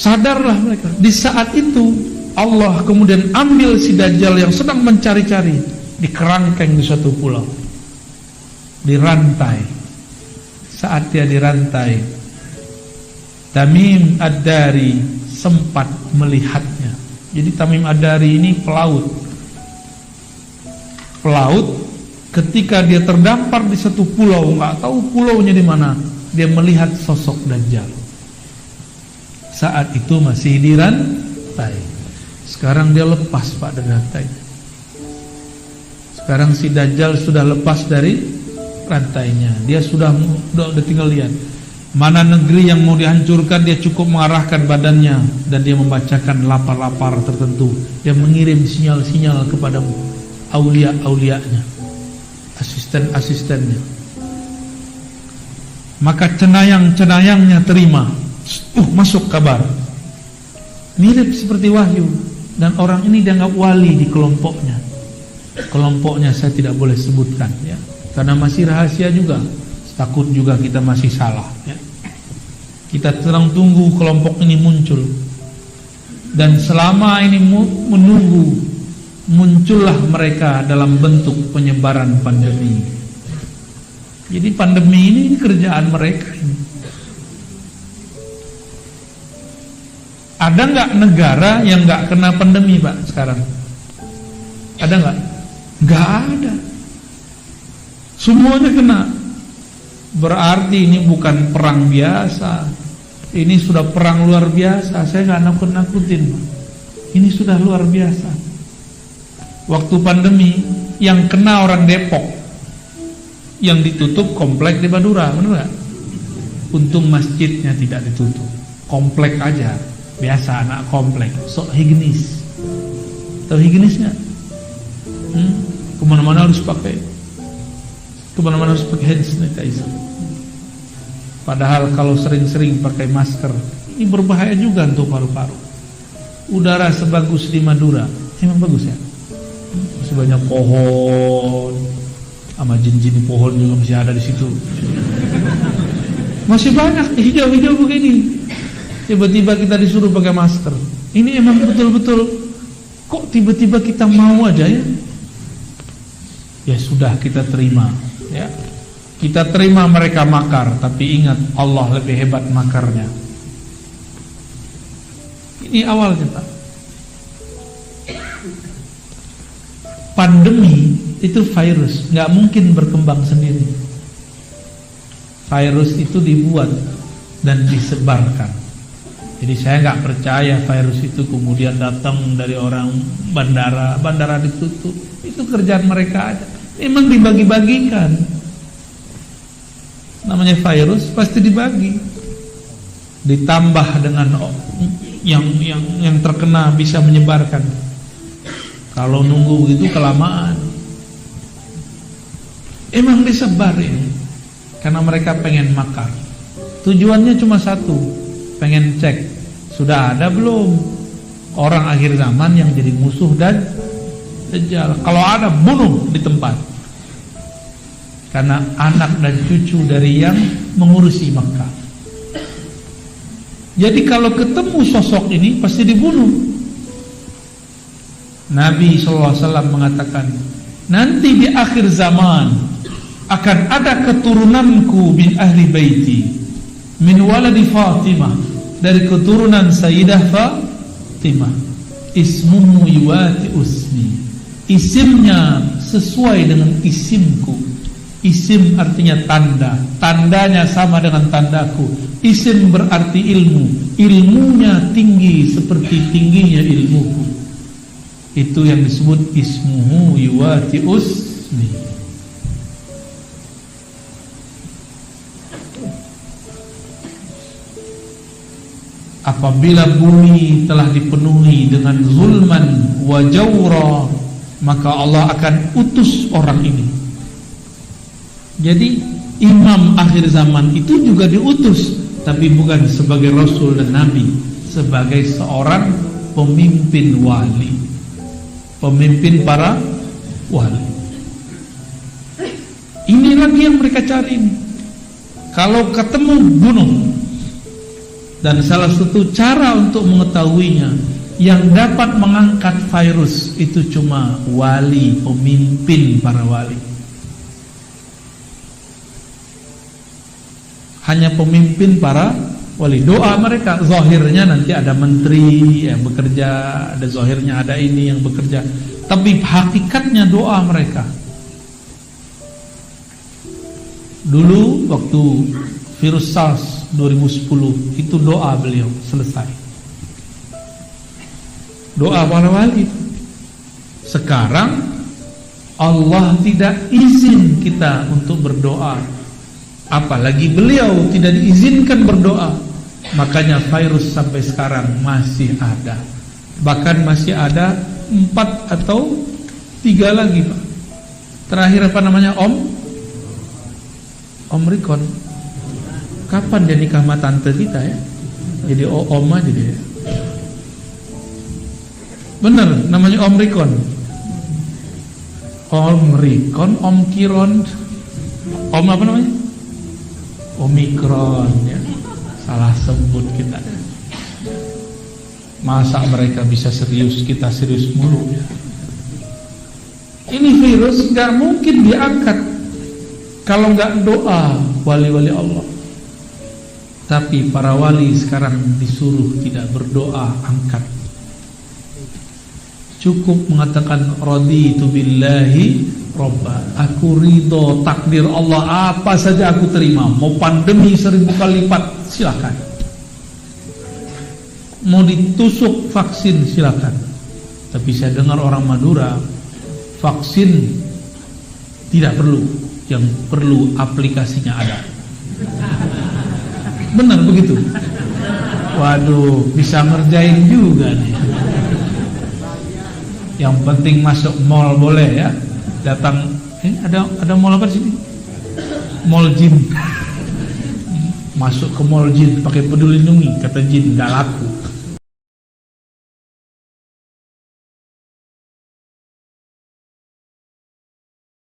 Sadarlah mereka. Di saat itu Allah kemudian ambil si Dajjal yang sedang mencari-cari, dikerangkeng di suatu pulau, dirantai. Saat dia dirantai, Tamim Ad-Dari sempat melihatnya. Jadi Tamim Ad-Dari ini pelaut. Ketika dia terdampar di satu pulau, nggak tahu pulaunya di mana, dia melihat sosok Dajjal. Saat itu masih dirantai. Sekarang dia lepas Pak dari rantai. Sekarang si Dajjal sudah lepas dari rantainya. Dia sudah tinggal lihat mana negeri yang mau dihancurkan. Dia cukup mengarahkan badannya dan dia membacakan lapar-lapar tertentu. Dia mengirim sinyal-sinyal kepada aulia-aulianya, asisten-asistennya. Maka cenayang-cenayangnya terima. Masuk kabar. Mirip seperti wahyu. Dan orang ini dianggap wali di kelompoknya. Kelompoknya saya tidak boleh sebutkan ya, karena masih rahasia juga. Takut juga kita masih salah ya. Kita sedang tunggu kelompok ini muncul. Dan selama ini menunggu, muncullah mereka dalam bentuk penyebaran pandemi. Jadi pandemi ini kerjaan mereka ini. Ada nggak negara yang nggak kena pandemi Pak sekarang? Ada nggak? Nggak ada. Semuanya kena. Berarti ini bukan perang biasa. Ini sudah perang luar biasa. Saya nggak nakut-nakutin. Ini sudah luar biasa. Waktu pandemi yang kena orang Depok, yang ditutup komplek di Madura, benar nggak? Untung masjidnya tidak ditutup, komplek aja. Biasa anak komplek, sok higienis. Tahu higienis nggak? Kemana-mana harus pakai hand sanitizer. Padahal kalau sering-sering pakai masker, ini berbahaya juga untuk paru-paru. Udara sebagus di Madura, emang bagus ya? Masih banyak pohon, sama jin-jin di pohon juga masih ada di situ. Masih banyak hijau-hijau begini. Tiba-tiba kita disuruh pakai masker. Ini emang betul-betul kok tiba-tiba kita mau aja ya? Ya sudah, kita terima ya. Kita terima mereka makar, tapi ingat Allah lebih hebat makarnya. Ini awalnya Pak. Pandemi itu virus, nggak mungkin berkembang sendiri. Virus itu dibuat dan disebarkan. Jadi saya nggak percaya virus itu kemudian datang dari orang bandara ditutup. Itu kerjaan mereka aja. Memang dibagi-bagikan. Namanya virus pasti dibagi. Ditambah dengan yang terkena bisa menyebarkan. Kalau nunggu begitu kelamaan. Emang disebar ini. Karena mereka pengen makar. Tujuannya cuma satu, pengen cek sudah ada belum orang akhir zaman yang jadi musuh dan Dajjal. Kalau ada, bunuh di tempat. Karena anak dan cucu dari yang mengurusi Makkah. Jadi kalau ketemu sosok ini pasti dibunuh. Nabi SAW mengatakan, nanti di akhir zaman akan ada keturunanku min ahli baiti, min waladi Fatimah, dari keturunan Sayyidah Fatimah, ismuhu yuwati usmi, isimnya sesuai dengan isimku. Isim artinya tanda, tandanya sama dengan tandaku. Isim berarti ilmu, ilmunya tinggi seperti tingginya ilmuku. Itu yang disebut ismuhu yuwati usmi. apabila bumi telah dipenuhi dengan zulman wa jawra, maka Allah akan utus orang ini. Jadi imam akhir zaman itu juga diutus, tapi bukan sebagai rasul dan nabi, sebagai seorang pemimpin wali, pemimpin para wali. Ini lagi yang mereka cari ini. Kalau ketemu, bunuh. Dan salah satu cara untuk mengetahuinya, yang dapat mengangkat virus itu cuma wali, pemimpin para wali. Hanya pemimpin para wali. Doa mereka, zahirnya nanti ada menteri yang bekerja, ada zahirnya ada ini yang bekerja, tapi hakikatnya doa mereka. Dulu waktu virus SARS 2010 itu doa beliau selesai. Doa para wali. Sekarang Allah tidak izin kita untuk berdoa, apalagi beliau tidak diizinkan berdoa. Makanya virus sampai sekarang masih ada. Bahkan masih ada 4 atau 3 lagi, Pak. Terakhir apa namanya? Om Rikon. Kapan dia nikah sama tante kita ya? Jadi om aja dia. Bener, namanya Om Rikon. Om Rikon, Om Kiron, Om apa namanya? Omikron ya. Salah sebut kita. Masa mereka bisa serius, kita serius mulu ya. Ini virus gak mungkin diangkat kalau gak doa wali-wali Allah. Tapi para wali sekarang disuruh tidak berdoa, angkat. Cukup mengatakan raditu billahi robba, aku ridho takdir Allah, apa saja aku terima. Mau pandemi 1000 kali lipat silakan, mau ditusuk vaksin silakan. Tapi saya dengar orang Madura, vaksin tidak perlu, yang perlu aplikasinya ada. Benar begitu? Waduh, bisa ngerjain juga nih. Yang penting masuk mall boleh ya. Datang, ada mall apa di sini? Mall jin. Masuk ke mall jin pakai Peduli Lindungi, kata jin nggak laku.